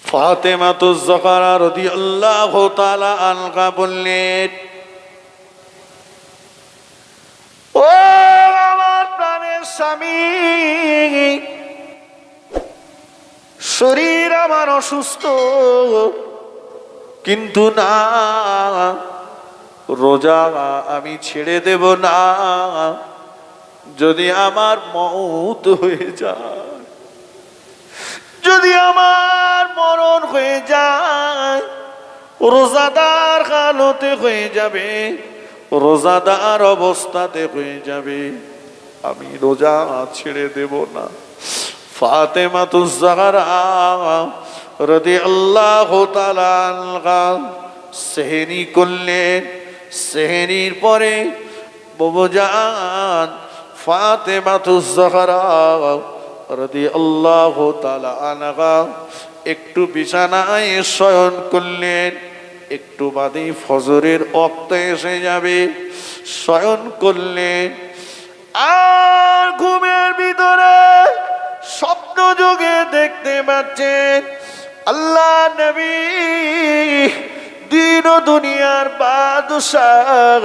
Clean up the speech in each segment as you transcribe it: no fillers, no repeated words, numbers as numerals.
ফাতেমাতুজ জাহরা রাদিয়াল্লাহু তাআলা আনহা বললেন, ও আমার প্রাণের স্বামী, শরীর আমার অসুস্থ, কিন্তু না, রোজা আমি ছেড়ে দেব না। যদি আমার মওত হয়ে যায়, যদি আমার মরণ হয়ে যায়, রোজাদার হালতে হয়ে যাবে, রোজাদার অবস্থাতে হয়ে যাবে, আমি রোজা ছেড়ে দেব না। ফাতেমাতুজ জাহরা রাদিয়াল্লাহু তাআলা আনহা সেহরি করলেন। সেহরির পরে বাবাজান ফাতেমাতুজ জাহরা রাদিয়াল্লাহু তাআলা আনহা একটু বিছানায় শয়ন করলেন। একটু বাদেই ফজরের ওয়াক্ত এসে যাবে, শয়ন করলেন। আর ঘুমের ভিতরে স্বপ্ন যোগে দেখতে পাচ্ছেন আল্লাহ নবী দিন ও দুনিয়ার বাদশাহ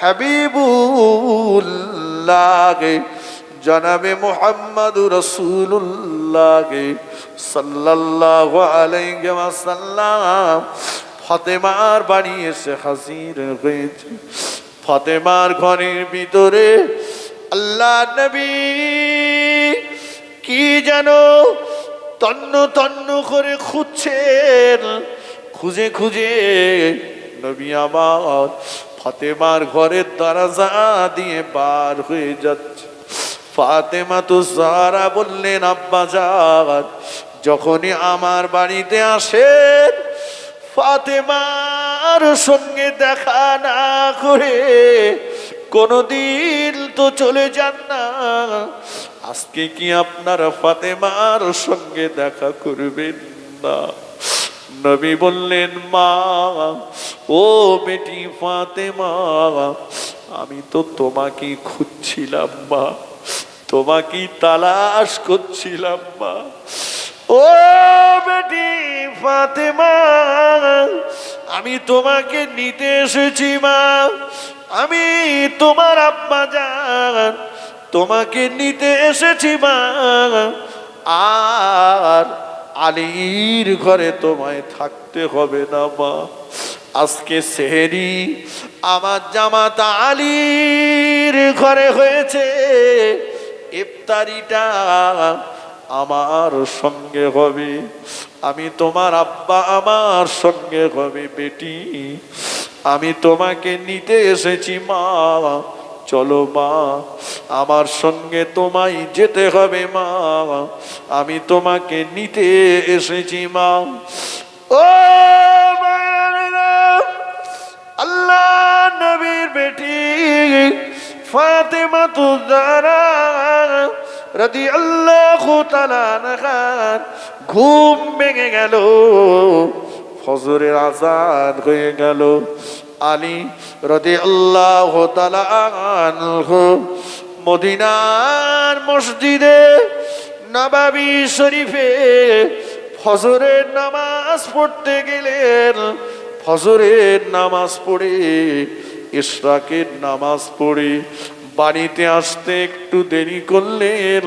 হাবিবুল্লাহ জনাবে মুহাম্মদুর রাসূলুল্লাহ সাল্লাল্লাহু আলাইহি ওয়াসাল্লাম ফাতেমার বাড়ি এসে হাজির হয়েছে। ফাতেমার ঘরের ভিতরে আল্লাহ নবী কি যেন তন্ন তন্ন করে খুঁজছেন। খুঁজে খুঁজে নবী আমার ফাতেমার ঘরের দরজা দিয়ে বার হয়ে যাচ্ছে। ফাতেমাতুজ জাহরা বললেন, আব্বা জান, যখনই আমার বাড়িতে আসেন ফাতেমার সঙ্গে দেখা না করে কোনদিন তো চলে যান না। আজকে কি আপনারা ফাতেমার সঙ্গে দেখা করবেন না? নবী বললেন, মা, ও বেটি ফাতেমা, আমি তো তোমাকে খুঁজছিলাম মা, তোমাকে তালাশ করছিলাম মা। ও বেটি ফাতেমা, আমি তোমাকে নিতে এসেছি মা। আমি তোমার আব্বা জান, তোমাকে নিতে এসেছি মা। আর আলীর ঘরে তোমায় থাকতে হবে না মা। আজকে সেহরি আমার জামাতা আলীর ঘরে হয়েছে, ইফতারিটা আমার সঙ্গে হবে, আমি তোমার আব্বা আমার সঙ্গে হবে। বেটি, আমি তোমাকে নিতে এসেছি মা, চলো মা, আমার সঙ্গে তোমায় যেতে হবে মা, আমি তোমাকে নিতে এসেছি মা। ও আল্লাহ নবীর বেটি ফাতেমাতুজ জাহরা রাদিয়াল্লাহু তাআলা আনহা ঘুম ভেঙে গেল, ফজরের আযান হয়ে গেল। আলী রাদিয়াল্লাহু তাআলা আনহু মদিনার মসজিদে নববী শরীফে ফজরের নামাজ পড়তে গেলেন। ফজরের নামাজ পড়ে ইশরাকের নামাজ পড়ে বাড়িতে আসতে একটু দেরি করলেন।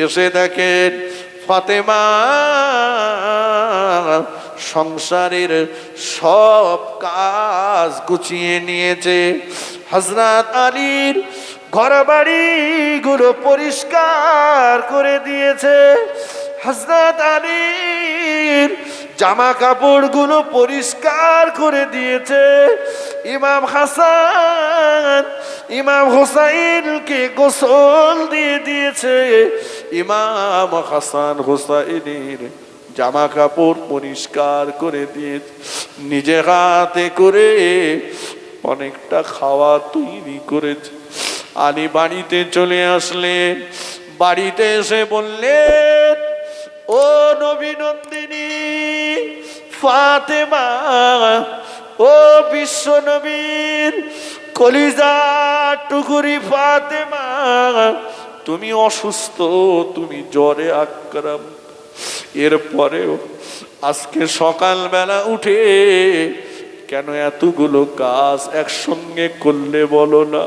এসে দেখেন ফাতেমা সংসারের সব কাজ গুছিয়ে নিয়েছে। হযরত আলীর ঘর বাড়ি গুলো পরিষ্কার করে দিয়েছে। হযরত আলীর জামা কাপড় গুলো পরিষ্কার করে দিয়েছে। ইমাম হাসান ইমাম হুসাইনকে গোসল দিয়ে দিয়েছে। ইমাম হাসান হুসাইনের জামা কাপড় পরিষ্কার করে দিয়েছে। নিজে হাতে করে অনেকটা খাওয়া তৈরি করেছে। আলী বাড়িতে চলে আসলেন। বাড়িতে এসে বললেন, ও নবী নন্দিনী ফাতেমা, ও বিশ্ব নবীর কলিজা টুকুরি ফাতেমা, তুমি অসুস্থ, তুমি জ্বরে আক্রান্ত। এরপরেও আজকে সকালবেলা উঠে কেন এতগুলো কাজ একসঙ্গে করলে বলো না?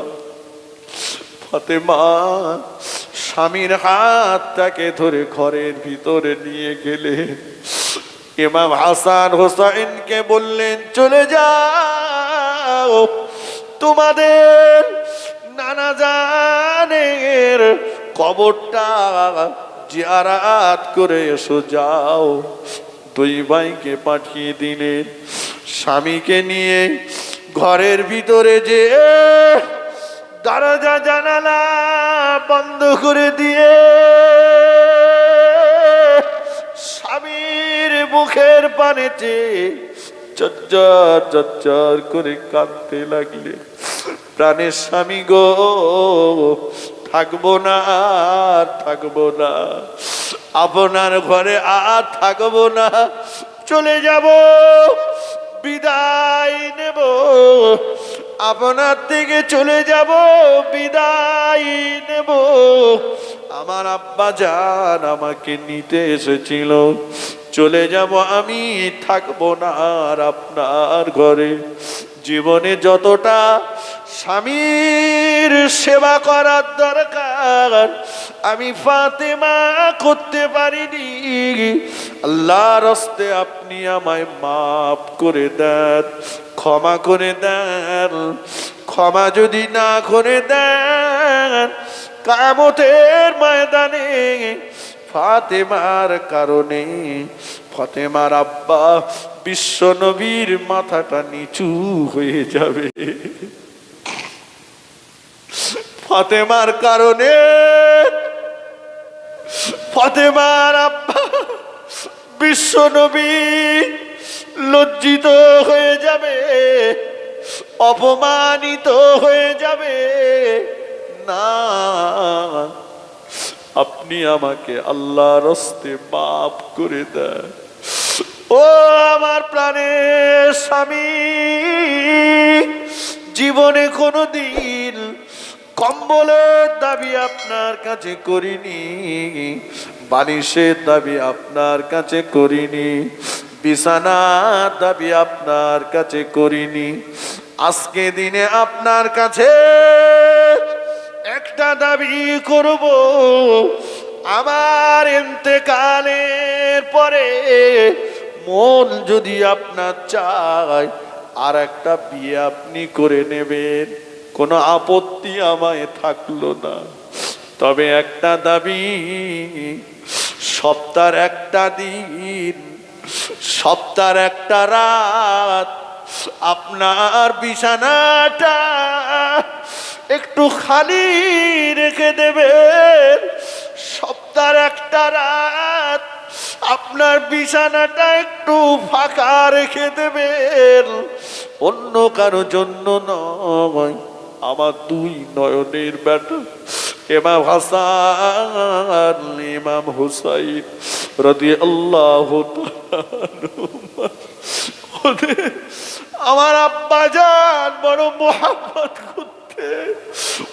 ফাতেমা স্বামীর হাতটাকে ধরে ঘরের ভিতরে নিয়ে গেলে ইমাম হাসান হোসাইনকে বললেন, চলে যাও, তোমাদের নানা জানের কবরটা জিয়ারাত করে এসো, যাও। দুই ভাইকে পাঠিয়ে দিলেন। স্বামীকে নিয়ে ঘরের ভিতরে যে দরজা জানালা বন্ধ করে দিয়ে স্বামীর মুখের পানেতে চজ্জর চজ্জর করে কাঁদতে লাগলে, প্রাণের স্বামী গো, থাকবো না আর থাকবো না, আপনার ঘরে আর থাকবো না, চলে যাব, বিদায় নেব, আপনার থেকে চলে যাব, বিদায় নেব। আমার আব্বা জান আমাকে নিতে এসেছিল, চলে যাব, আমি থাকবো না আর আপনার ঘরে। জীবনে যতটা স্বামীর সেবা করার দরকার আমি ফাতেমা করতে পারিনি। আল্লাহর হস্তে আপনি আমায় মাফ করে দেন, ক্ষমা করে দেন। ক্ষমা যদি না করে দেন, কিয়ামতের ময়দানে ফাতেমার কারণে ফাতেমার আব্বা বিশ্ব নবীর মাথাটা নিচু হয়ে যাবে। ফাতেমার কারণে ফাতেমার আব্বা বিশ্ব নবী লজ্জিত হয়ে যাবে, অপমানিত হয়ে যাবে। না, আপনি আমাকে আল্লাহর হস্তে মাফ করে দেন। ও আমার প্রাণের স্বামী, জীবনে কোনোদিন কম্বলের দাবি আপনার কাছে করিনি, বালিশের দাবি আপনার কাছে করিনি, বিছানার দাবি আপনার কাছে করিনি। আজকে দিনে আপনার কাছে একটা দাবি করব, আমার ইন্তেকালের পরে মন যদি আপনার চায় আর একটা বিয়ে আপনি করে নেবেন, কোনো আপত্তি আমায় থাকলো না। তবে একটা দাবি, সপ্তাহের একটা দিন, সপ্তাহের একটা রাত আপনার বিছানাটা একটু খালি রেখে দেবেন। সপ্তাহের একটা রাত আপনার বিছানাটা একটু ফাঁকা রেখে দেবেন, অন্য কারো জন্য নয়, আমার দুই নয়নের বেটা ইমাম হাসান ইমাম হুসাইন রাদিয়াল্লাহু তাআলা, আমার আব্বা জান বড় মোহাব্বত করতেন,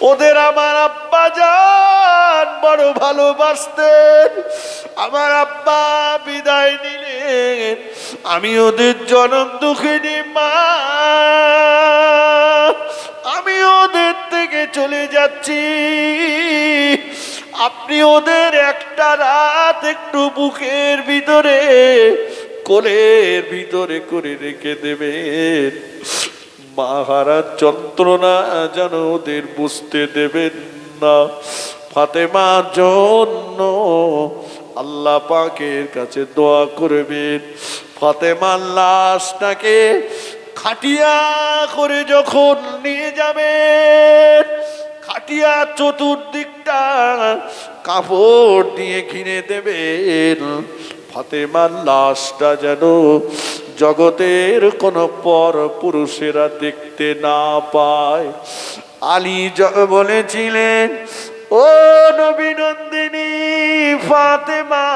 ওদের আমার আব্বা জান বড় ভালোবাসতেন। আমার আব্বা বিদায় নিলেন, আমি ওদের জনম দুঃখিনী মা, আমি ওদের থেকে চলে যাচ্ছি। আপনি ওদের একটা রাত একটু বুকের ভিতরে, কোলের ভিতরে করে রেখে দেবেন। মাহারার যন্ত্রণা যেন ওদের বুঝতে দেবেন না। ফাতেমার জন্য আল্লাহ পাকের কাছে দোয়া করবেন। ফাতেমার লাশটাকে খাটিয়া করে যখন নিয়ে যাবেন, খাটিয়া চতুর্দিকটা কাপড় দিয়ে ঘিরে দেবেন। ফাতেমার লাশটা যেন জগতের কোন পর পুরুষেরা দেখতে না পায়। আলী বলেছিলেন, ও নবী নন্দিনী ফাতেমা,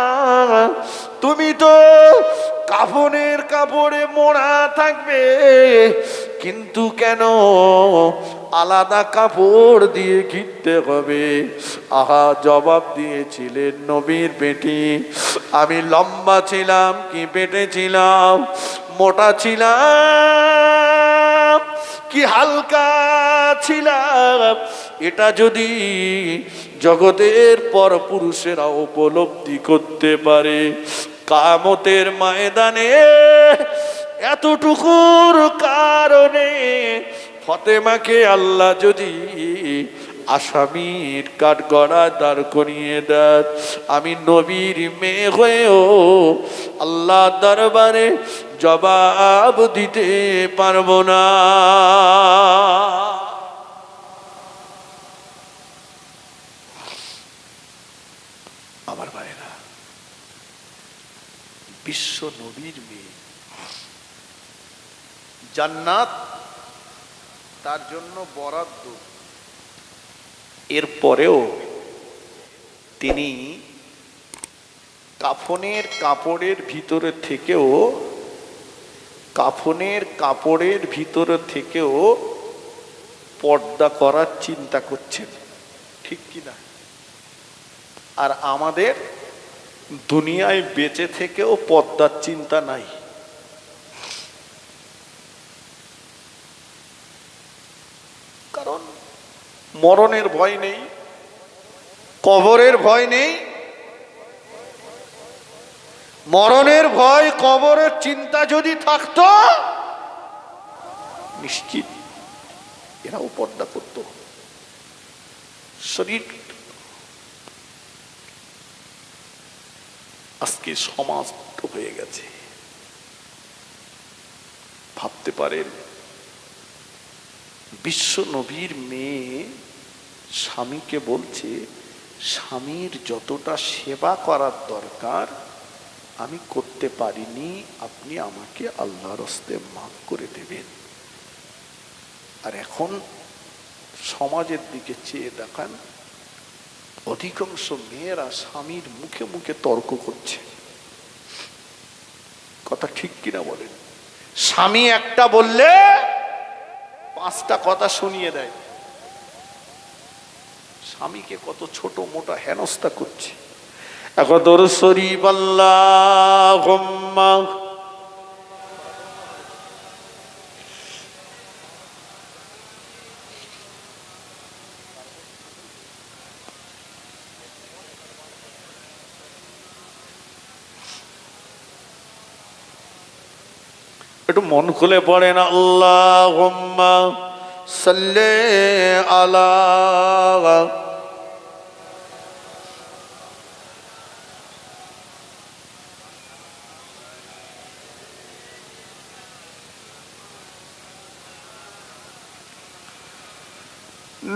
তুমি তো কাফনের কাপড়ে মোড়া থাকবে, কিন্তু কেন আলাদা কাপড় দিয়ে ঘিরতে হবে। আহা, জবাব দিয়েছিলেন নবীর বেটি, আমি লম্বা ছিলাম কি পেটে ছিলাম, মোটা ছিলাম কি হালকা ছিলাম, এটা যদি জগতের পর পুরুষেরা উপলব্ধি করতে পারে, কিয়ামতের ময়দানে এতটুকুর কারণে ফাতেমাকে আল্লাহ যদি আসামির কাঠগড়ায় দাঁড় করিয়ে দেন, আমি নবীর মেয়ে হয়েও আল্লাহ দরবারে জবাব দিতে পারবো না। আমার ভাইরা, বিশ্ব নবীর মেয়ে, জান্নাত তার জন্য বরাদ্দ। এরপরেও তিনি কাফনের কাপড়ের ভিতরে থেকেও পর্দা করার চিন্তা করছেন, ঠিক কিনা? আর আমাদের দুনিয়ায় বেঁচে থেকেও পর্দার চিন্তা নাই। কারণ মরণের ভয় নেই, কবরের ভয় নেই। মরণের ভয়, কবরের চিন্তা যদি থাকতো, নিশ্চিত এরাও পর্দা করত। শরীর আজকে সমাজ হয়ে গেছে। ভাবতে পারেন, বিশ্ব নবীর মেয়ে স্বামীকে বলছে, স্বামীর যতটা সেবা করার দরকার আমি করতে পারিনি, আপনি আমাকে আল্লাহর হস্তে মাফ করে দেবেন। আর এখন সমাজের দিকে চেয়ে দেখান, অধিকাংশ মেয়েরা স্বামীর মুখে মুখে তর্ক করছে। কথা ঠিক কিনা বলেন? স্বামী একটা বললে 5টা কথা শুনিয়ে দেয়। স্বামীকে কত ছোট মোটা হেনস্থা করছে। এখন দরুদ শরীফ আল্লাহুম্মা একটু মন খুলে পড়েন, আল্লাহুম্মা সাল্লি আলা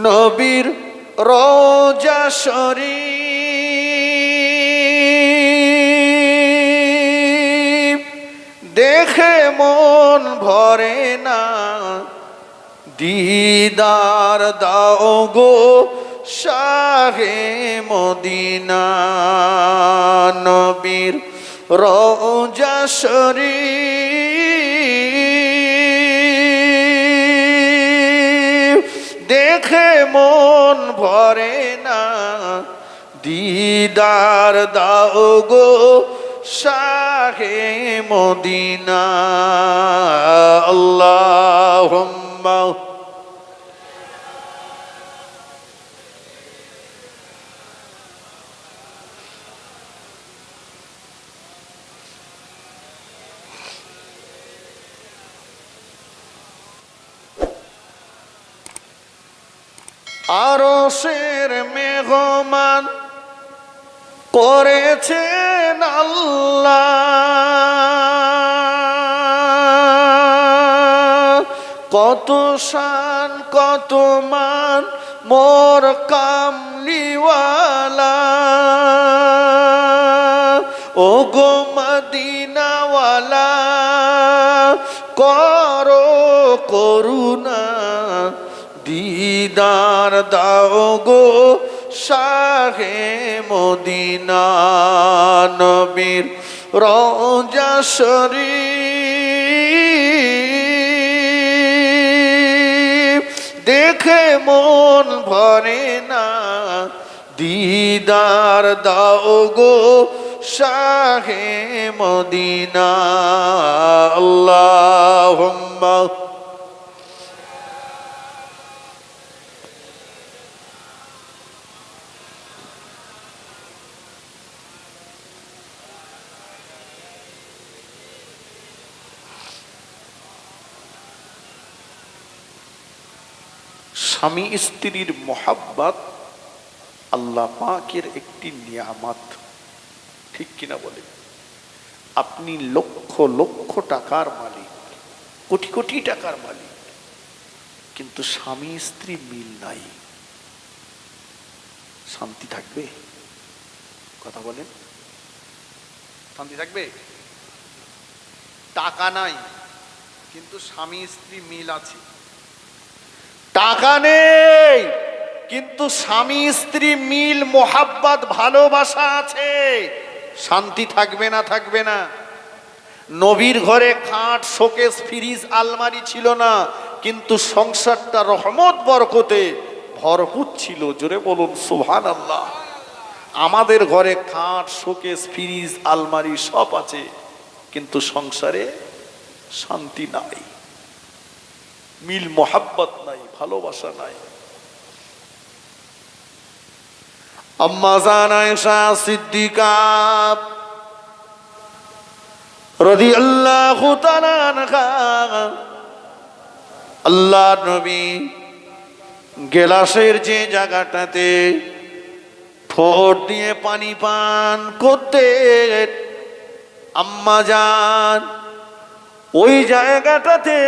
নবীর রওজা শরীফ দেখে মন ভরে না, দিদার দাও গো শাহে মদিনা। নবীর রওজা শরীফ দেখে মন ভরে না, দিদার দাও গো শাহে মদিনা। আল্লাহুম্মা আরশের মেহমান করেছেন আল্লাহ, কত শান কত মান মোর কামলিওয়ালা। ও গো মদিনাওয়ালা, করো করুণা, দিদার দাও গো শাহে মদিনা। নবীর রওজা শরীফ দেখে মন ভরে না, দিদার দাও গো শাহে মদিনা। আল্লাহুম্মা স্বামী স্ত্রীর মোহাব্বত আল্লাহ পাকের একটি নিয়ামত, ঠিক কিনা বলে? আপনি লক্ষ লক্ষ টাকার মালিক, কোটি কোটি টাকার মালিক, কিন্তু স্বামী স্ত্রী মিল নাই, শান্তি থাকবে? কথা বলেন, শান্তি থাকবে? টাকা নাই কিন্তু স্বামী স্ত্রী মিল আছে, টাকা নেই কিন্তু স্বামী স্ত্রী মিল মোহাব্বত ভালোবাসা আছে, শান্তি থাকবে না? থাকবে না। নবীর ঘরে খাট শোকেস ফ্রিজ আলমারি ছিল না, কিন্তু সংসারটা রহমত বরকতে ভরপুর ছিল। জোরে বলুন সুবহানাল্লাহ। আমাদের ঘরে খাট শোকেস ফ্রিজ আলমারি সব আছে, কিন্তু সংসারে শান্তি নাই, মিল মোহাব্বত নাই, ভালোবাসা নাই। আম্মা জান আয়েশা সিদ্দিকা রাদিয়াল্লাহু তাআলা আনহা, আল্লাহর নবী গেলাসের যে জায়গাটাতে ঠোঁট দিয়ে পানি পান করতেন, আম্মা জান ওই জায়গাটাতে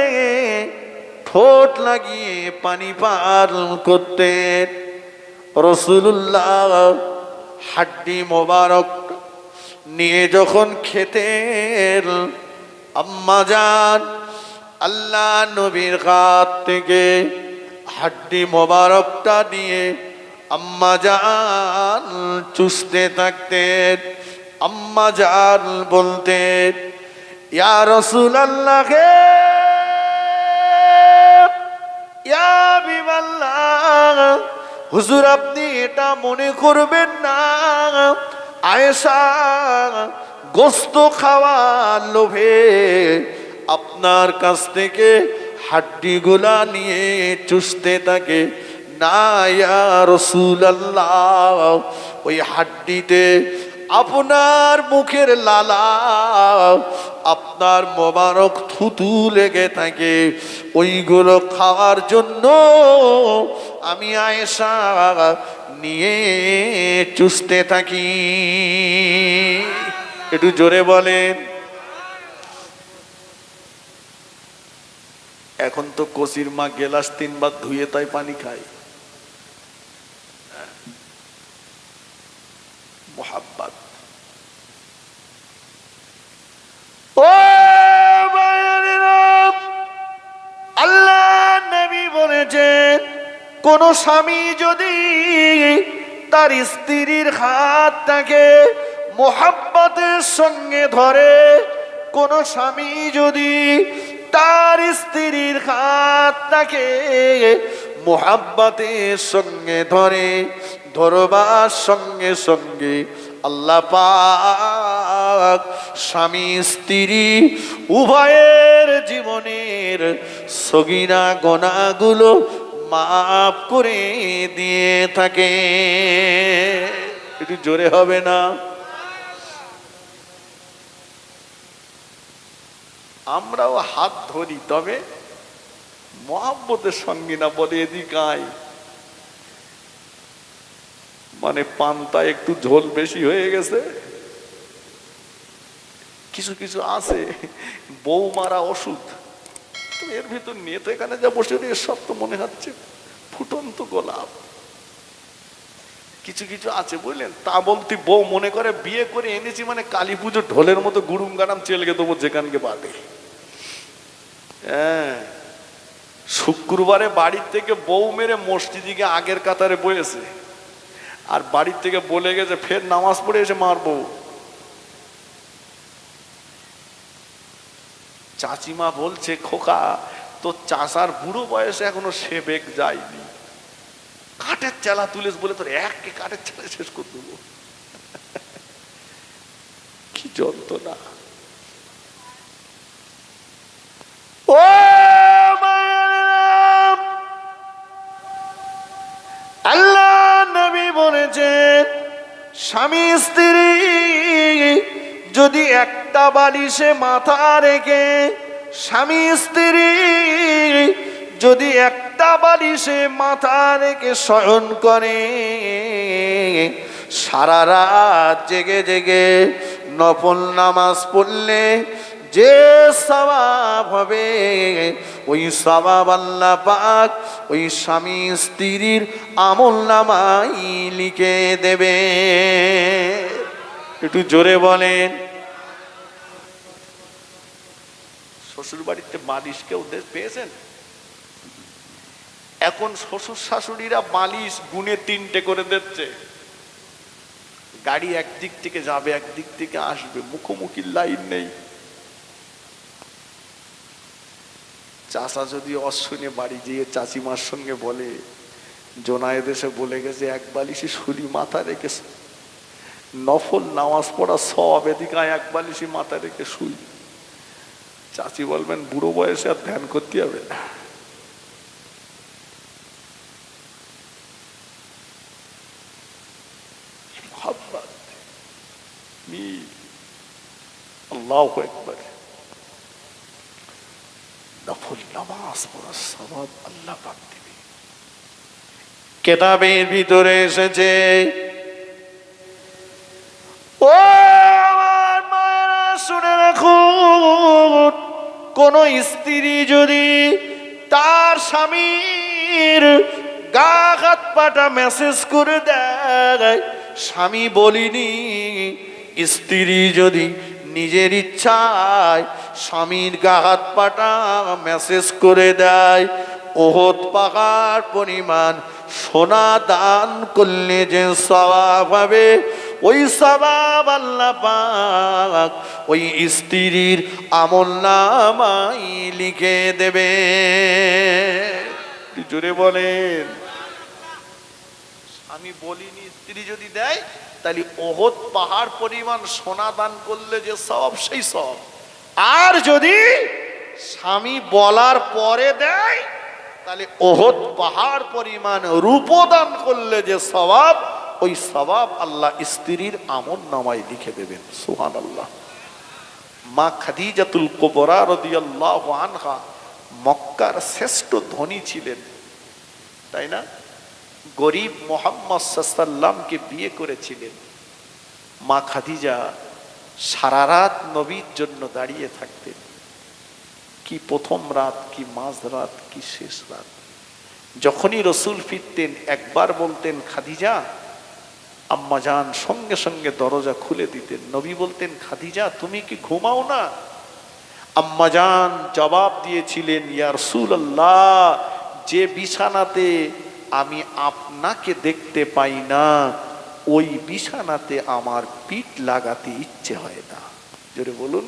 ঠোঁট লাগিয়ে পানি পান করতেন। রাসূলুল্লাহ হাড্ডি মোবারক নিয়ে যখন খেতেন, আম্মা জান আল্লাহ নবীর হাত থেকে হাড্ডি মোবারকটা নিয়ে আম্মা জান চুষতে থাকতেন। আম্মা জান বলতেন, ইয়া রাসূলুল্লাহ, ইয়া হাবিবাল্লাহ, হুজুর আপনি এটা মনে করবেন না, আয়েশা গোস্ত খাওয়ার লোভে আপনার কাছ থেকে হাড্ডিগুলা নিয়ে চুষতে থাকে। না ইয়া রাসূলুল্লাহ, ওই হাড্ডিতে আপনার মুখের লালা, আপনার মোবারক থুতু লেগে থাকে, ওইগুলো খাওয়ার জন্য আমি আয়েশা নিয়ে চুষতে থাকি। একটু জোরে বলেন। এখন তো কচির মা গেলাস 3 বার ধুয়ে তাই পানি খায়। মোহাব্বত। ও আল্লাহ নবী বলেছেন, কোন স্বামী যদি তার স্ত্রীর হাতটাকে মোহাব্বতের সঙ্গে ধরে, কোন স্বামী যদি তার স্ত্রীর হাতটাকে মোহাব্বতের সঙ্গে ধরে, ধরবার সঙ্গে সঙ্গে আল্লাহ পাক স্বামী স্ত্রী উভয়ের জীবনের সগীরা গোনাগুলো মাফ করে দিয়ে থাকে। একটু জোরে হবে না? আমরাও হাত ধরি, তবে মহাব্বতের সঙ্গে না। বলে এদিক আয়, মানে পান্তা একটু ঝোল বেশি হয়ে গেছে। কিছু কিছু আছে বউ মারা ওষুধ, তো এর ভিতর নিয়ে তো এখানে যা বসে রয়েছে সব তো মনে হচ্ছে ফুটন্ত গোলাপ। কিছু কিছু আছে বুঝলেন, তা বলতে বউ মনে করে বিয়ে করে এনেছি মানে কালী পুজো ঢোলের মতো গুড়ুম গানাম চেলকে দেবো যেখানকে বাদে। হ্যাঁ, শুক্রবারে বাড়ির থেকে বউ মেরে মসজিদে আগের কাতারে বয়েছে, আর বাড়ির থেকে বলে গেছে ফের নামাজ পড়ে এসে মারবো। চাচিমা বলছে, খোকা তো চাষার বুড়ো বয়সে এখনো সে বেগ যায়নি, কাঠের চালা তুলে বলে তোর একে কাঠের চালা শেষ করে দেবো। কি যন্ত্রণা! ও আল্লাহ নবী বলেছেন, স্বামী স্ত্রী যদি একটা বালিশে মাথা রেখে, স্বামী স্ত্রী যদি একটা বালিশে মাথা রেখে শয়ন করে, সারা রাত জেগে জেগে নফল নামাজ পড়লে যে সওয়াব হবে, ওই সওয়াব আল্লাহ পাক ওই স্বামী স্ত্রীর আমল নামায় লিখে দেবে। একটু জোরে বলেন। শ্বশুর বাড়িতে বালিশ কেউ পেয়েছেন? এখন শ্বশুর শাশুড়িরা বালিশ গুনে 3টে করে দিচ্ছে। গাড়ি একদিক থেকে যাবে, একদিক থেকে আসবে, মুখোমুখি লাইন নেই। চাচা যদি অশ্বিনে বাড়ি গিয়ে চাচিমার সঙ্গে বলে, জোনায়েদ এসে বলে গেছে এক বালিশে শুলি মাথা রেখেছে, নফল নামাজ পড়া সব, এদিকে এক বালিশে মাথা রেখে শুই। চাচি বলবেন বুড়ো বয়সে আর ধ্যান করতে হবে না। আল্লাহু আকবার। নফল নামাজ পড়ার সওয়াব আল্লাহ পাক দিবে। কিতাবের ভিতরে এসেছে, ও আমার মায়েরা শুনে রাখুন, কোন স্ত্রী যদি তার স্বামীর গা হাত পাটা মেসেজ করে দেয়, স্বামী বলিনি, স্ত্রী যদি নিজের ইচ্ছায় স্বামীর গা হাত পাটা মেসেজ করে দেয়, ওহদ পাহাড় পরিমাণ সোনা দান করলে যে সওয়াব হবে, ওই সওয়াব আল্লাহ পাক ওই স্ত্রীর আমলনামায় লিখে দেবে। জোরে বলেন। আমি বলিনি, স্ত্রী যদি দেয় তাহলে ওহদ পাহাড় পরিমাণ সোনা দান করলে যে সওয়াব, সেই সওয়াব। আর যদি স্বামী বলার পরে দেয় তাহলে ওহদ পাহাড় পরিমাণ রূপ দান করলে যে সওয়াব, ওই সওয়াব আল্লাহ স্ত্রীর আমলনামায় লিখে দেবেন। সুবহানাল্লাহ। মা খাদিজাতুল কুবরা রাদিয়াল্লাহু আনহা মক্কার শ্রেষ্ঠ ধনী ছিলেন, তাই না? গরিব মুহাম্মদ সাল্লাল্লাহু আলাইহি ওয়াসাল্লামকে বিয়ে করেছিলেন। মা খাদিজা সারা রাত নবীর জন্য দাঁড়িয়ে থাকতেন। কি প্রথম রাত, কি মাঝ রাত, কি শেষ রাত। যখনই রসুল ফিরতেন একবার বলতেন খাদিজা, আম্মাজান সঙ্গে সঙ্গে দরজা খুলে দিতেন। নবী বলতেন খাদিজা তুমি কি ঘুমাও না? আম্মাজান জবাব দিয়েছিলেন, ইয়া রাসূলুল্লাহ, যে বিছানাতে আমি আপনাকে দেখতে পাই না, ওই বিছানাতে আমার পিঠ লাগাতে ইচ্ছে হয় না। জোরে বলুন,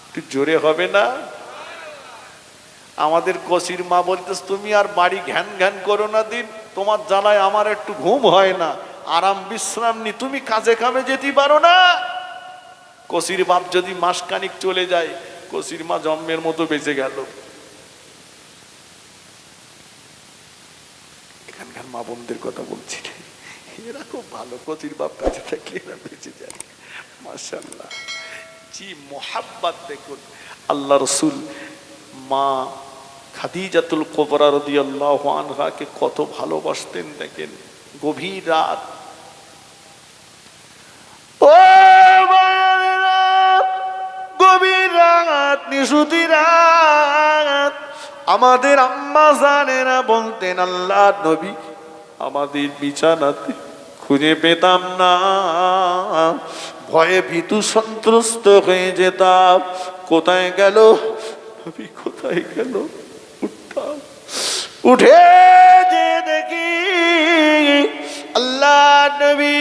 একটু জোরে হবে না? আমাদের কসির মা বলতেস, তুমি আর বাড়ি ঘ্যান ঘ্যান করো না দিন, তোমার জ্বালায় আমার একটু ঘুম হয় না, আরাম বিশ্রাম নি, তুমি কাজে কামে যেতে পারো না। কসির বাপ যদি মাসখানিক চলে যায়, কসির মা জন্মের মতো বেঁচে গেল। এখানকার মা বোনদের কথা বলছি, এরা খুব ভালো, কচির বাপ কাছে থাকলে এরা বেঁচে যায়। মাশাআল্লাহ, জি মোহাব্বত দেখুন। আল্লাহ রসুল মা খাদিজাতুল কুবরা রাদিয়াল্লাহু আনহাকে কত ভালোবাসতেন দেখেন। গভীর রাত, ও গভীর রাত, নিশুতি রাত, আমাদের আম্মা জানেরা বলতেন, আল্লাহ নবী আমাদের বিছানাতে খুঁজে পেতাম না, ভয়ে ভীতু সন্ত্রস্ত হয়ে যেতাম। কোথায় গেল নবী, কোথায় গেল? উঠতাম, উঠে যে দেখি আল্লাহ নবী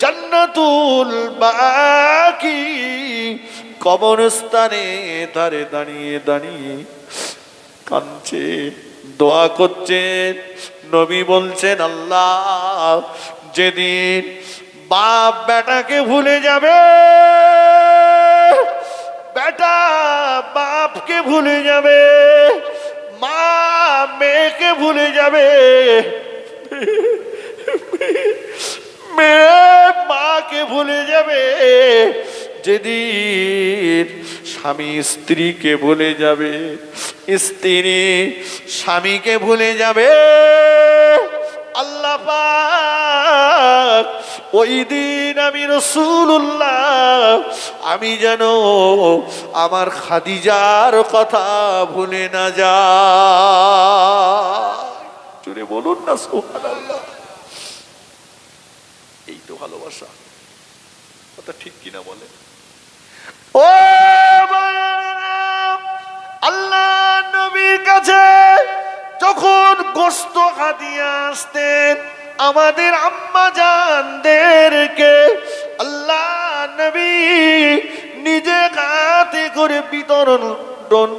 জান্নাতুল বাকি কবরস্থানে ধারে দাঁড়িয়ে দাঁড়িয়ে কাঁদছে, দোয়া করছেন। নবী বলছেন, আল্লাহ যেদিন বাপ বেটাকে ভুলে যাবে, বেটা বাপকে ভুলে যাবে, মা মেয়েকে ভুলে যাবে, মেয়ে মাকে ভুলে যাবে, যেদিন স্বামী স্ত্রীকে ভুলে যাবে, স্ত্রী স্বামীকে ভুলে যাবে, আল্লাহ পাক ওই দিন আমি রাসূলুল্লাহ আমি যেন আমার খাদিজার কথা ভুলে না যাই। জোরে বলুন না সুবহানাল্লাহ। এই তো ভালোবাসা, কথা ঠিক কিনা বলে? ও আল্লাহ নবীর কাছে যখন গোশত হাদিয়া আসতেন আমাদের আম্মা জানদেরকে, আল্লাহ নবী নিজে হাতে করে বিতরণ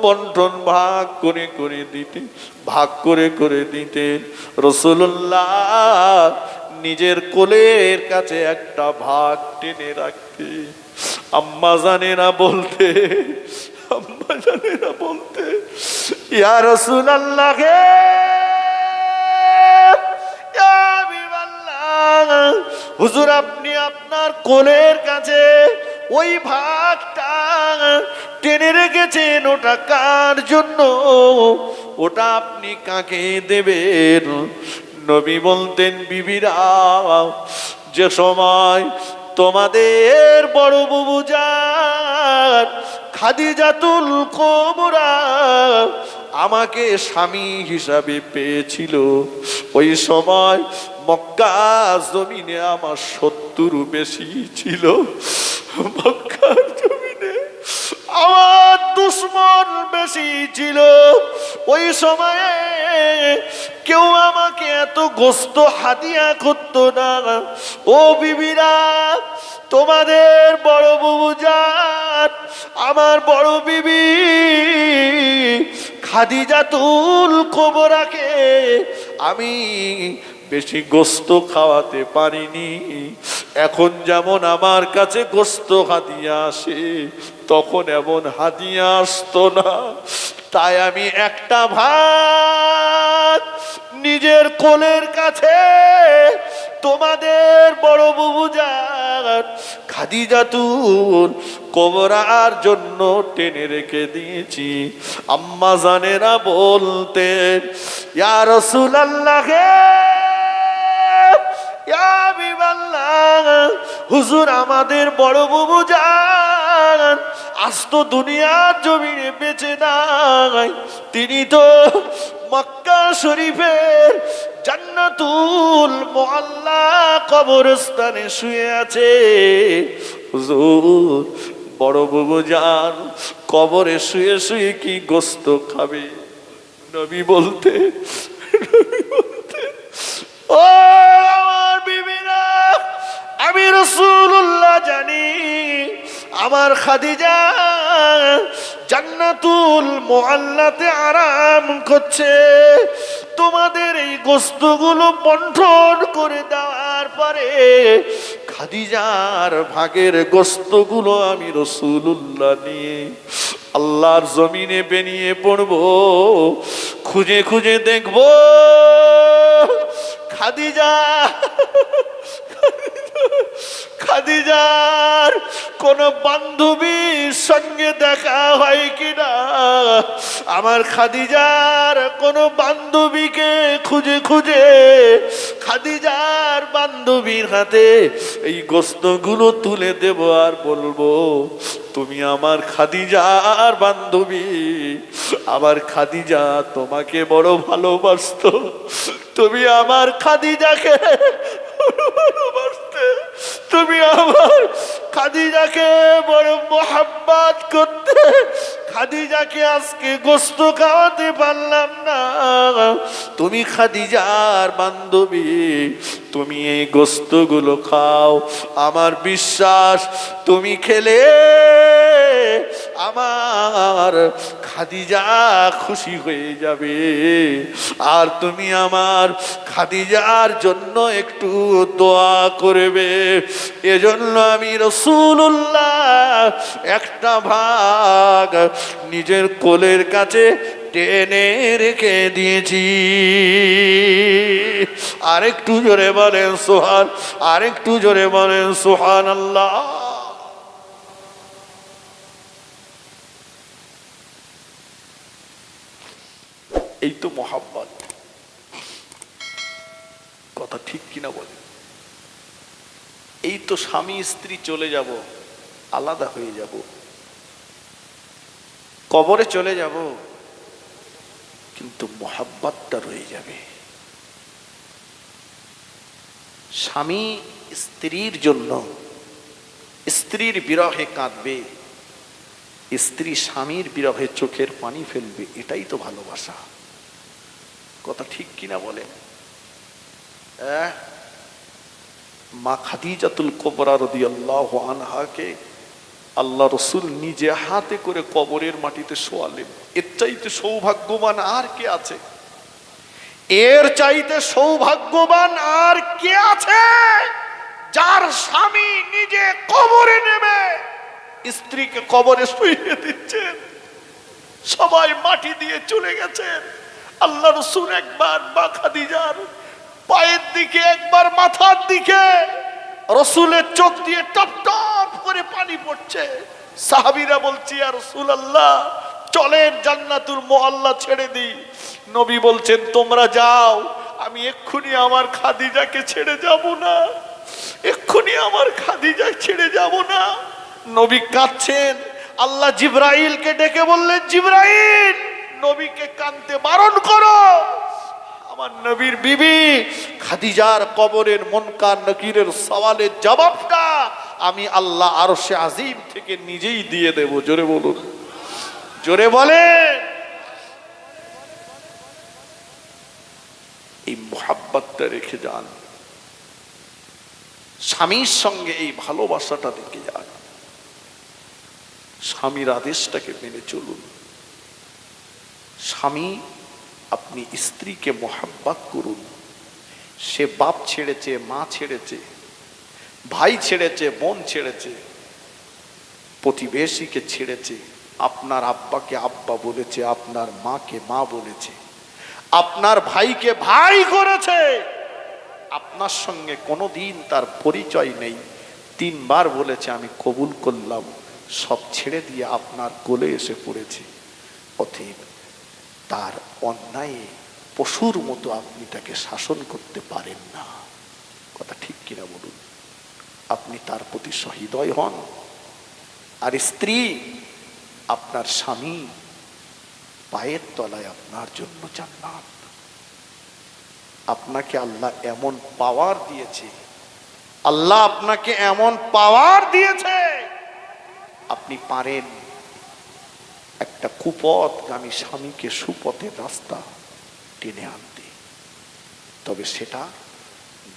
বন্টন ভাগ করে করে দিতেন, ভাগ করে করে দিতেন। রাসূলুল্লাহ নিজের কোলের কাছে একটা ভাগ টেনে রাখতে। আম্মা জানেরা বলতে, আম্মা জানেরা বলতে, ইয়া রাসূলুল্লাহ হে, ইয়া হাবিবাল্লাহ, হুজুর আপনি আপনার কোলের কাছে ওই ভাগটা টেনে রেখেছেন, ওটা কার জন্য? ওটা আপনি কাকে দেবেন? নবী বলতেন, বিবিরা যে সময় তোমাদের বড় বুবুজান খাদিজাতুল কুবরা আমাকে স্বামী হিসাবে পেয়েছিল, ওই সময় মক্কা জমিনে আমার 70 বেশি ছিল। মক্কার জমিনে আমার দুশ্মন বেশি ছিল। ওই সময়ে কেউ আমাকে এত গোশত হাদিয়া করতো না। ও বিবিরা, তোমাদের বড় বুবুজান আমার বড় বিবি খাদিজাতুল কুবরাকে আমি বেশি গোশত খাওয়াতে পারিনি। এখন যেমন আমার কাছে গোশত হাদিয়া আসে, তখন এমন হাদিয়া আসতো না। তাই আমি একটা ভাগ নিজের কোলের কাছে তোমাদের বড় বুবুজান খাদিজাতুল কুবরার জন্য টেনে রেখে দিয়েছি। আম্মা জানেরা বলতেন, ইয়া রাসূলুল্লাহ হে, ইয়া হাবিবাল্লাহ, হুজুর আমাদের বড় বুবুজান আজ তো দুনিয়ার জমিনে বেঁচে নাই, তিনি তো মক্কা শরীফের জান্নাতুল মুআল্লা কবরস্থানে শুয়ে আছে। হুজুর বড় বুবুজান কবরে শুয়ে শুয়ে কি গোশত খাবে? নবী বলতে, ও আমার বিবিরা, আমি রাসূলুল্লাহ জানি আমার খাদিজা জান্নাতুল মুআল্লাতে আরাম করছে। তোমাদের এই গোশতগুলো বন্টন করে দেওয়ার পরে খাদিজার ভাগের গোশতগুলো আমি রাসূলুল্লাহ নিয়ে আল্লাহর জমিনে বেরিয়ে পড়ব, খুঁজে খুঁজে দেখব খাদিজার কোন বান্ধবীর সঙ্গে দেখা হয় কিনা। আমার খাদিজার কোন বান্ধবীকে খুঁজে খুঁজে খাদিজার বান্ধবীর হাতে এই গোশতগুলো তুলে দেব আর বলবো, তুমি আমার খাদিজার বান্ধবী, আমার খাদিজা তোমাকে বড় ভালোবাসতো, তুমি আমার খাদিজাকে ভালোবাসতে, তুমি আমার খাদিজাকে বড় মোহাব্বত করতে। খাদিজাকে আজকে গোশত খাওয়াতে পারলাম না, তুমি খাদিজার বান্ধবী, তুমি এই গোশতগুলো খাও। আমার বিশ্বাস তুমি খেলে আমার খাদিজা খুশি হয়ে যাবে। আর তুমি আমার খাদিজার জন্য একটু দোয়া করবে। এজন্য আমি রাসূলুল্লাহ একটা ভাগ নিজের কোলের কাছে টেনে রেখে দিয়েছি। আরেকটু জোরে বলেন সুবহান, আরেকটু জোরে বলেন সুবহানাল্লাহ। এই তো মোহাব্বত, কথা ঠিক কিনা বলেন? এই তো স্বামী স্ত্রী চলে যাব, আলাদা হয়ে যাব, কবরে চলে যাব, কিন্তু মোহাব্বতটা রয়ে যাবে। স্বামী স্ত্রীর জন্য স্ত্রীর বিরহে কাঁদবে, স্ত্রী স্বামীর বিরহে চোখের পানি ফেলবে, এটাই তো ভালোবাসা। কথা ঠিক কিনা বলে? মা খাদিজাতুল কুবরা রাদিয়াল্লাহু আনহাকে আল্লাহ রসুল নিজে হাতে করে কবরের মাটিতে শোয়ালেন। এর চাইতে সৌভাগ্যবান আর কে আছে? এর চাইতে সৌভাগ্যবান আর কে আছে? যার স্বামী নিজে কবরে নেমে স্ত্রীকে কবরে শুইয়ে দিচ্ছেন। সবাই মাটি দিয়ে চলে গেছেন, আল্লাহ রসুল একবার মা খাদিজার পায়ের দিকে, একবার মাথার দিকে, রসুলের চোখ দিয়ে টপ টপ করে পানি পড়ছে। সাহাবীরা বলছে, ইয়া রাসূলুল্লাহ চলেন জান্নাতুল মুআল্লা ছেড়ে দিই। নবী বলছেন, তোমরা যাও, আমি এক্ষুনি আমার খাদিজাকে ছেড়ে যাব না, এক্ষুনি আমার খাদিজা ছেড়ে যাব না। নবী কাঁদছেন। আল্লাহ জিবরাইলকে ডেকে বললেন, জিবরাইল নবীকে কাঁদতে বারণ করো। আমার নবীর বিবি খাদিজার কবরের মুনকার নকিরের সওয়ালের জবাবটা আমি আল্লাহ আরশে আজিম থেকে নিজেই দিয়ে দেব। জোরে বলুন, জোরে বলেন। এই মোহাব্বতটা রেখে যান, স্বামীর সঙ্গে এই ভালোবাসাটা রেখে যান, স্বামীর আদেশটাকে মেনে চলুন। স্বামী, আপনি স্ত্রীকে মোহাব্বত করুন। সে বাপ ছেড়েছে, মা ছেড়েছে, ভাই ছেড়েছে, বোন ছেড়েছে, প্রতিবেশীকে ছেড়েছে, আপনার আব্বাকে আব্বা বলেছে, আপনার মাকে মা বলেছে, আপনার ভাইকে ভাই করেছে, আপনার সঙ্গে কোনোদিন তার পরিচয় নেই, 3 বার বলেছে আমি কবুল করলাম, সব ছেড়ে দিয়ে আপনার কোলে এসে পড়েছে। অতএব তার অন্যায়ে পশুর মতো আপনি তাকে শাসন করতে পারেন না। কথা ঠিক কিনা বলুন? আপনি তার প্রতি সহৃদয় হন। আর স্ত্রী, আপনার স্বামী পায়ের তলায় আপনার জন্য জান্নাত। আপনাকে আল্লাহ এমন পাওয়ার দিয়েছে, আল্লাহ আপনাকে এমন পাওয়ার দিয়েছে, আপনি পারেন একটা কুপথগামী স্বামীকে সুপথের রাস্তা টেনে আনতে। তবে সেটা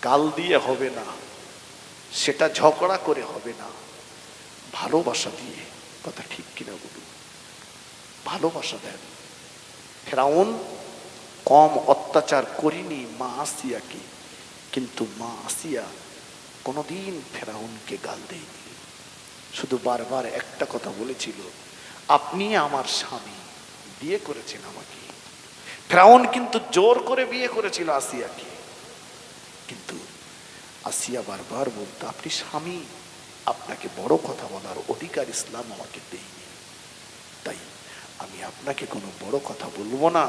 গাল দিয়ে হবে না, সেটা ঝগড়া করে হবে না, ভালোবাসা দিয়ে। কথা ঠিক কিনা বলুন? ভালোবাসা দেন। ফেরাউন কম অত্যাচার করেনি মা আসিয়াকে, কিন্তু মা আসিয়া কোনোদিন ফেরাউনকে গাল দেয়নি। শুধু বারবার একটা কথা বলেছিল, আপনি আমার স্বামী, বিয়ে করেছেন আমাকে। ফেরাউন কিন্তু জোর করে বিয়ে করেছিল আসিয়াকে, কিন্তু আসিয়া বারবার বলতো, আপনি স্বামী, আপনাকে বড় কথা বলার অধিকার ইসলাম আমাকে দেয়নি, তাই আমি আপনাকে কোনো বড় কথা বলবো না।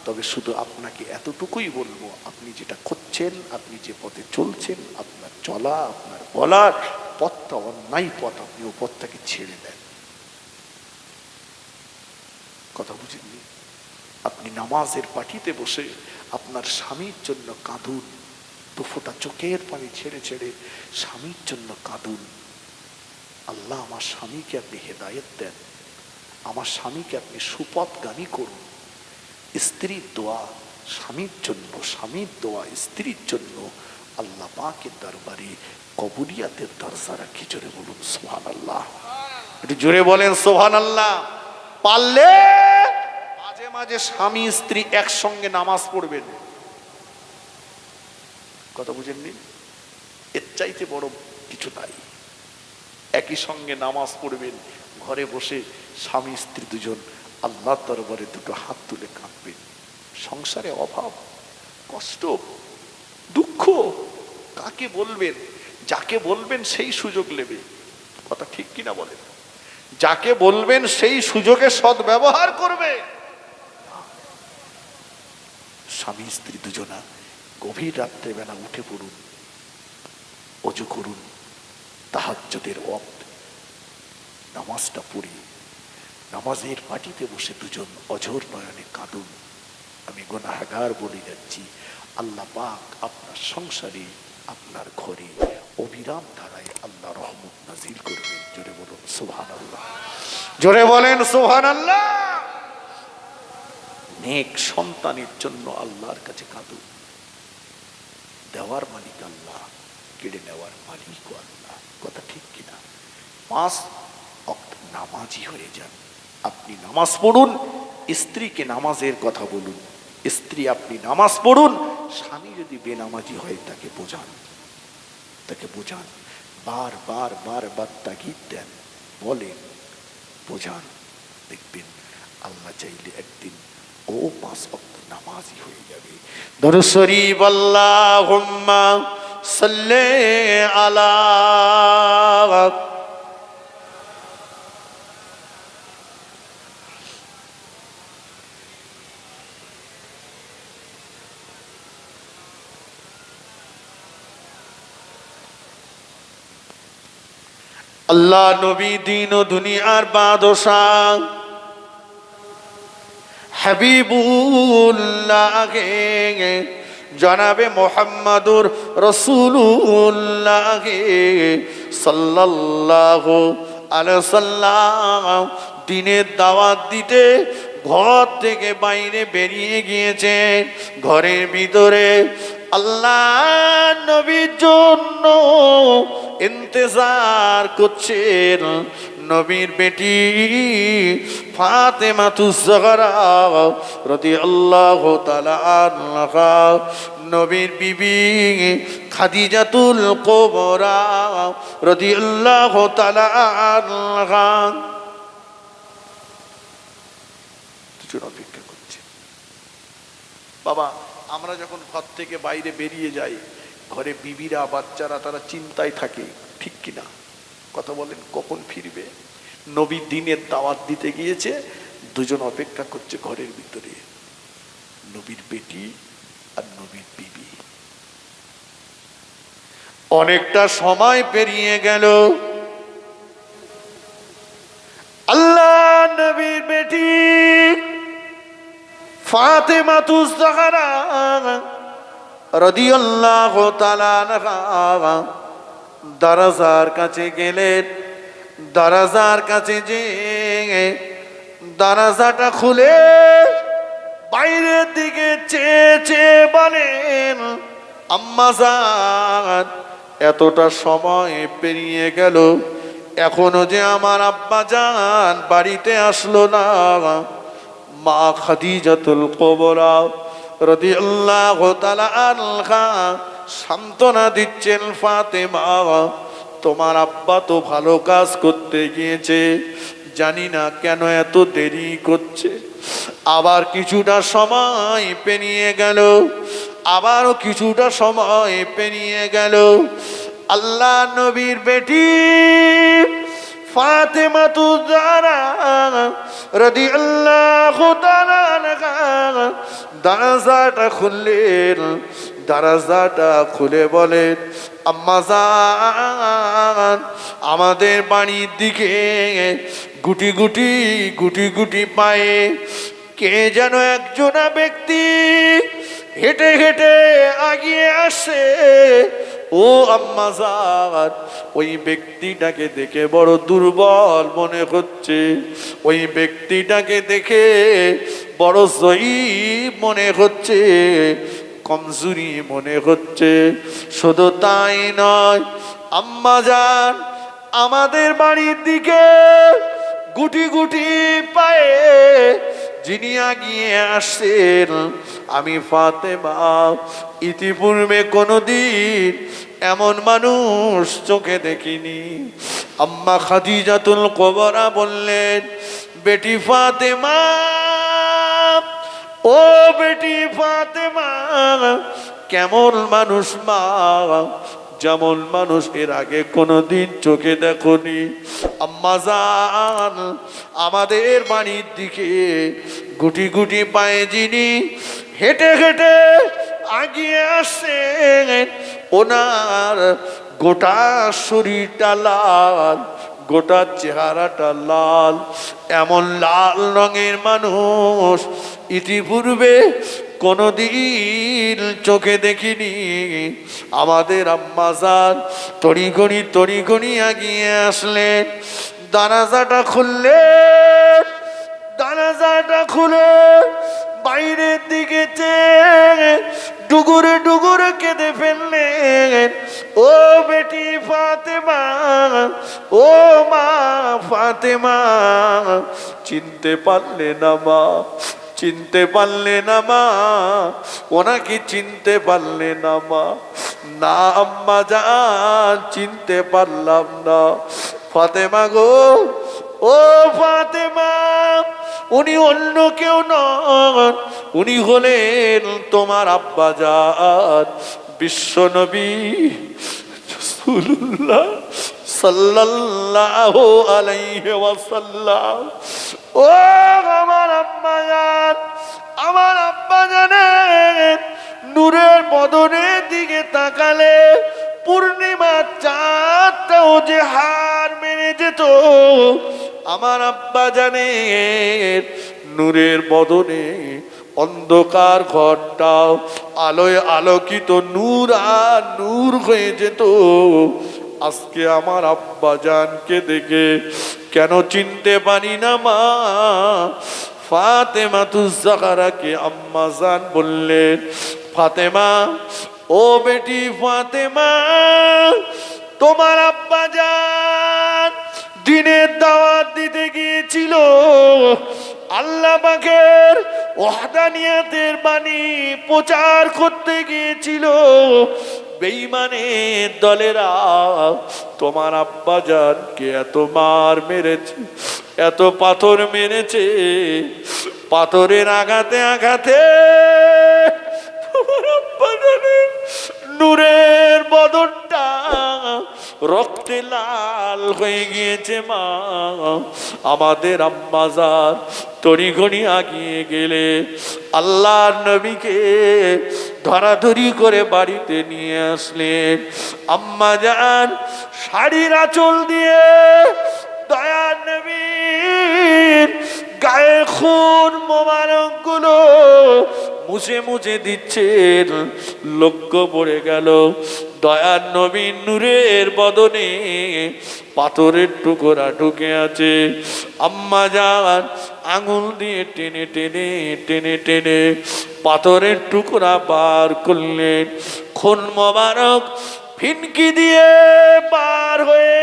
তবে শুধু আপনাকে এতটুকুই বলবো, আপনি যেটা করছেন, আপনি যে পথে চলছেন, আপনার চলা, আপনার বলার পথটা অন্যায় পথ, আপনি ও পথটাকে ছেড়ে দেন। কথা বুঝেননি? আপনি নামাজের পাটিতে বসে আপনার স্বামীর জন্য কাঁদুন, 2 ফোঁটা চোখের পানি ছেড়ে ছেড়ে স্বামীর জন্য কাঁদুন। আল্লাহ আমার স্বামীকে আপনি হেদায়েত দেন, আমার স্বামীকে আপনি সুপথগামী করুন। স্ত্রীর দোয়া স্বামীর জন্য, স্বামীর দোয়া স্ত্রীর জন্য আল্লাহ পাকের দরবারে কবুলিয়াতের দরজা রাখি। জোরে বলুন সুবহানাল্লাহ। একটু জোরে বলেন সুবহানাল্লাহ। পারলে মাঝে স্বামী স্ত্রী একসঙ্গে নামাজ পড়বেন, কথা বুঝেননি? এর চাইতে বড় কিছু নাই। একই সঙ্গে নামাজ পড়বেন, ঘরে বসে স্বামী স্ত্রী দুজন আল্লাহর দরবারে দুটো হাত তুলে কাঁদবেন। সংসারে অভাব, কষ্ট, দুঃখ কাকে বলবেন? যাকে বলবেন সেই সুযোগ নেবে, কথা ঠিক কিনা বলেন? যাকে বলবেন সেই সুযোগে সদ্ব্যবহার করবে। স্বামী স্ত্রী দুজনা গভীর রাত্রেবেলা উঠে পড়ুন, ওযু করুন, তাহাজ্জুদের ওয়াক্ত নামাজটা পড়ি, নামাজের পাটিতে বসে দুজন অঝোর নয়নে কাঁদুন। আমি গুনাহগার বলে যাচ্ছি, আল্লাহ পাক আপনার সংসারে, আপনার ঘরে অবিরাম ধারায় আল্লাহ রহমত নাজিল করবেন। জোরে বলুন সুবহানাল্লাহ, জোরে বলেন সুবহানাল্লাহ। নেক সন্তানের জন্য আল্লাহর কাছে কাঁদুন। দেওয়ার মালিক আল্লাহ, কেড়ে নেওয়ার মালিক আল্লাহ, কথা ঠিক কিনা? 5 ওয়াক্ত নামাজি হয়ে যান। আপনি নামাজ পড়ুন, স্ত্রীকে নামাজের কথা বলুন। স্ত্রী আপনি নামাজ পড়ুন, স্বামী যদি বেনামাজি হয় তাকে বোঝান, তাকে বোঝান, বারবার বারবার তাগিদ দেন, বলেন, বোঝান। দেখবেন আল্লাহ চাইলে একদিন ও 5 ওয়াক্ত নামাজি হয়ে যাবে। দরুদ শরীফ আল্লাহুম্মা সাল্লি আলা আল্লাহ নবী দিন ও দুনিয়ার বাদশাহ হাবিবুল্লাহ জনাবে মুহাম্মাদুর রাসূলুল্লাহ সাল্লাল্লাহু আলাইহি সাল্লাম দিনের দাওয়াত দিতে ঘর থেকে বাইরে বেরিয়ে গিয়েছে। ঘরের ভিতরে আল্লাহ নবীর জন্য ইন্তজার করছেন নবীর বেটি ফাতেমাতুজ জাহরা রাদিয়াল্লাহু তাআলা আনহা, নবীর বিবি খাদিজাতুল কুবরা রাদিয়াল্লাহু তাআলা আনহা দুজন অপেক্ষা করছে। বাবা, আমরা যখন ঘর থেকে বাইরে বেরিয়ে যাই, ঘরে বিবিরা বাচ্চারা তারা চিন্তায় থাকে, ঠিক কিনা? কথা বলেন, কখন ফিরবে? নবী দিনের দাওয়াত দিতে গিয়েছে, দুজন অপেক্ষা করছে ঘরের ভিতরে, নবীর বেটি আর নবীর বিবি। অনেকটা সময় পেরিয়ে গেল, আল্লাহ নবীর বেটি ফাতেমাতুজ জাহরা রাদিয়াল্লাহু তাআলা আনহা দরজার কাছে গেলেন। দরজার কাছে যে দরজাটা খুলে বাইরের দিকে চেয়ে চেয়ে বলেন, আম্মা জান, এতটা সময় পেরিয়ে গেল, এখনো যে আমার আব্বা জান বাড়িতে আসলো না। মা খাদিজাতুল কুবরা রাদিয়াল্লাহু তাআলা আনহা সান্ত্বনা দিচ্ছেন, ফাতেমা, তোমার আব্বা তো ভালো কাজ করতে গিয়েছে, জানি না কেন এত দেরি করছে। আবার কিছুটা সময় পেরিয়ে গেল, আবারও কিছুটা সময় পেরিয়ে গেল। আল্লাহ নবীর বেটি ফাতেমাতুজ জাহরা রাদিয়াল্লাহু তাআলা আনহা দরজাটা খুললেন। দরজাটা খুলে বলেন, আম্মা জান, আমাদের বাড়ির দিকে গুটি গুটি গুটি গুটি পায়ে কে যেন একজনা ব্যক্তি হেঁটে হেঁটে আগিয়ে আসে। ও আম্মা জান, ওই ব্যক্তিটাকে দেখে বড় দুর্বল মনে হচ্ছে, ওই ব্যক্তিটাকে দেখে বড় জয়ীফ মনে হচ্ছে, কমজোরি মনে হচ্ছে। শুধু তাই নয় আম্মা জান, আমাদের বাড়ির দিকে গুটি গুটি পায়ে যিনি আগিয়ে আসছেন, আমি ফাতেমা ইতিপূর্বে কোনদিন এমন মানুষ চোখে দেখিনি। আম্মা খাদিজাতুল কুবরা বললেন, বেটি ফাতেমা, ও বেটি ফাতেমা, কেমন মানুষ মা, যেমন মানুষ এর আগে কোনোদিন চোখে দেখনি। আম্মা জান, আমাদের বাড়ির দিকে গুটি গুটি পায়ে যিনি হেঁটে হেঁটে আগিয়ে আসছেন, ওনার গোটা শরীরটা লাল, গোটা চেহারাটা লাল। এমন লাল রঙের মানুষ ইতিপূর্বে কোনদিন চোখে দেখিনি। আমাদের আম্মাজান তড়িঘড়ি আগিয়ে আসলেন, দানাজাটা খুললেন, দানাজাটা খুলে বাইরের দিকে ডুগুরে ডুগুরে কেঁদে ফেললেন। ও বেটি ফাতেমা, ও মা ফাতেমা, চিনতে পারলে না মা, চিনতে পারলে না মা, ওনাকে চিনতে পারলে না মা? না আম্মা জান, চিনতে পারলাম না। ফাতেমা গো, ও ফাতেমা, উনি অন্য কেউ নন, উনি হলেন তোমার আব্বা জান, বিশ্বনবী রাসূলুল্লাহ সাল্লাল্লাহু আলাইহি ওয়াসাল্লাম। ও আমার আম্মা জান, আমার আব্বা জানেন, নূরের বদনের দিকে তাকালে পূর্ণিমার চাঁদটাও যে হার মেনে যেত। আমার আব্বা জানেন, নূরের বদনে অন্ধকার ঘরটাও আলোয় আলোকিত নূর আর নূর হয়ে যেত। আজকে আমার আব্বা জানকে দেখে কেন চিনতে পারি না মা? ফাতেমাতুজ জাহরাকে আম্মা জান বললেন, ফাতেমা, ও বেটি ফাতেমা, তোমার আব্বা জান দিনের দাওয়াত দিতে গিয়েছিল, আল্লাহ পাকের ওয়াহদানিয়াতের বাণী প্রচার করতে গিয়েছিল। বেঈমানের দলেরা তোমার আব্বা জানকে এত মার মেরেছে, এত পাথর মেরেছে, পাথরের আঘাতে আঘাতে তোমার আব্বা জানের নূরের বদনটা রক্তে লাল হয়ে গিয়েছে মা। আমাদের আম্মা জান তড়িঘড়ি আগিয়ে গেলে আল্লাহর নবীকে ধরাধরি করে বাড়িতে নিয়ে আসলেন। আম্মা জান শাড়ির আঁচল দিয়ে দয়ার নবীর গায়ে খুন মোবারক গুলো মুছে মুছে দিচ্ছেন। লক্ষ্য পড়ে গেল দয়ার নবীর নূরের বদনে পাথরের টুকরা ঢুকে আছে। আম্মা জান আঙুল দিয়ে টেনে টেনে টেনে টেনে পাথরের টুকরা বার করলেন। খুন মোবারক ফিনকি দিয়ে বার হয়ে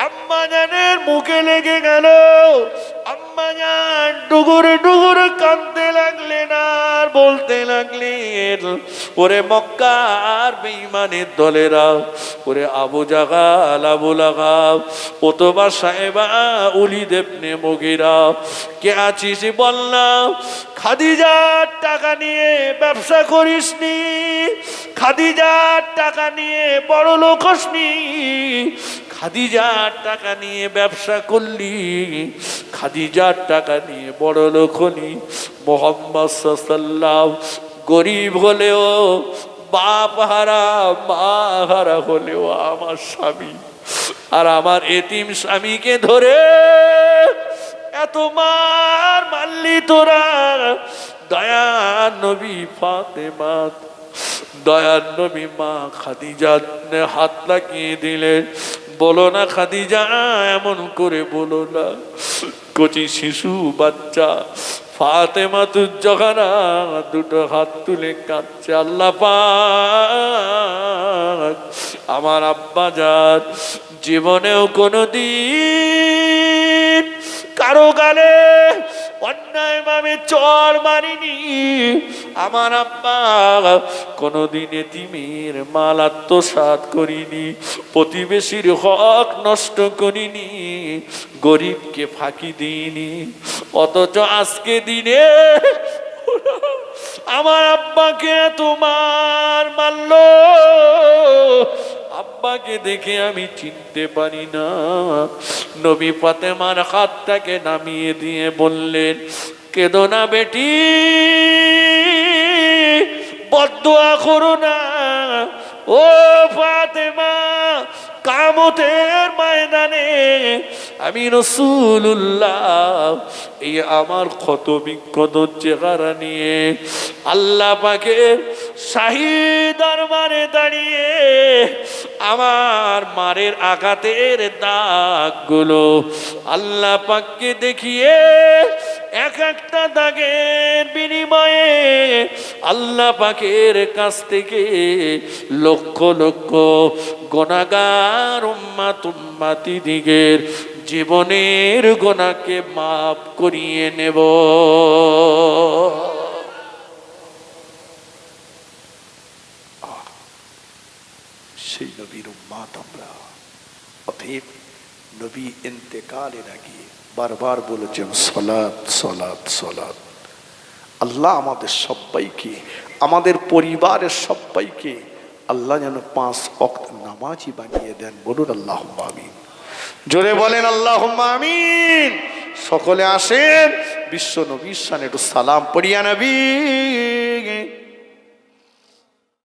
আম্মা জানের মুখে লেগে গেল। আম্মা জান ডুগুরে ডুগুরে কাঁদতে লাগলেন আর বলতে লাগলেন, ওরে মক্কার বেঈমানের দলেরা, ওরে আবু জাহাল আবু লাহাব, ওতবা সাহেবা ওলীদ ইবনে মুগীরা, কে আছিস বললাম? খাদিজার টাকা নিয়ে ব্যবসা করিসনি, খাদিজার টাকা নিয়ে বড় লোক হসনি, খাদিজার টাকা নিয়ে ব্যবসা করলি, খাদিজার টাকা নিয়ে বড় লোক হলি। মুহাম্মদ সাল্লাল্লাহু গরিব হলেও বাপ হারা মা হারা হলেও আমার স্বামী আর আমার এতিম স্বামীকে ধরে এত মার মারলি তোরা। দয়ার নবী ফাতেমা, দয়ার নবী মা খাদিজার হাত লাগিয়ে দিলেন। বলো না খাদিজা, এমন করে বলো না। কচি শিশু বাচ্চা ফাতেমাতুজ জাহরা দুটো হাত তুলে কাঁদছে। আল্লাহ পাক আমার আব্বা জান জীবনেও কোনোদিন কারো গালে অন্যায়ভাবে চর মারিনি, আমার আব্বা কোনোদিন এতিমের মাল আত্মসাৎ করিনি, প্রতিবেশীর হক নষ্ট করিনি, গরিবকে ফাঁকি দিইনি। অথচ আজকে দিনে আমার আব্বাকে তোমার মারলো, আব্বাকে দেখে আমি চিনতে পারি না। নবী ফাতেমার হাতটাকে নামিয়ে দিয়ে বললেন, কেঁদো না বেটি, বদদুয়া করো না। ও ফাতেমা, কিয়ামতের ময়দানে আমি রাসূলুল্লাহ এই আমার ক্ষত বিক্ষত চেহারা নিয়ে আল্লাহ পাকের শাহী দরবারে দাঁড়িয়ে আমার মারের আঘাতের দাগগুলো আল্লাহ পাককে দেখিয়ে এক একটা দাগের বিনিময়ে আল্লাহ পাকের কাছ থেকে লক্ষ লক্ষ গুনাহগার উম্মতিদিগের জীবনের গুনাহকে মাফ করিয়ে নেব। সেই নবীর উম্মত আমরা। অতএব নবী ইন্তেকালের আগে বারবার বলেছেন সালাত সালাত সালাত। আল্লাহ আমাদের সবাইকে, আমাদের পরিবারের সবাইকে আল্লাহ যেন 5 ওয়াক্ত নামাজি বানিয়ে দেন। বলুন আল্লাহুম্মা আমিন। জোরে বলেন আল্লাহুম্মা আমিন। সকলে আসেন বিশ্ব নবীর শানে একটু সালাম পড়িয়া নবী।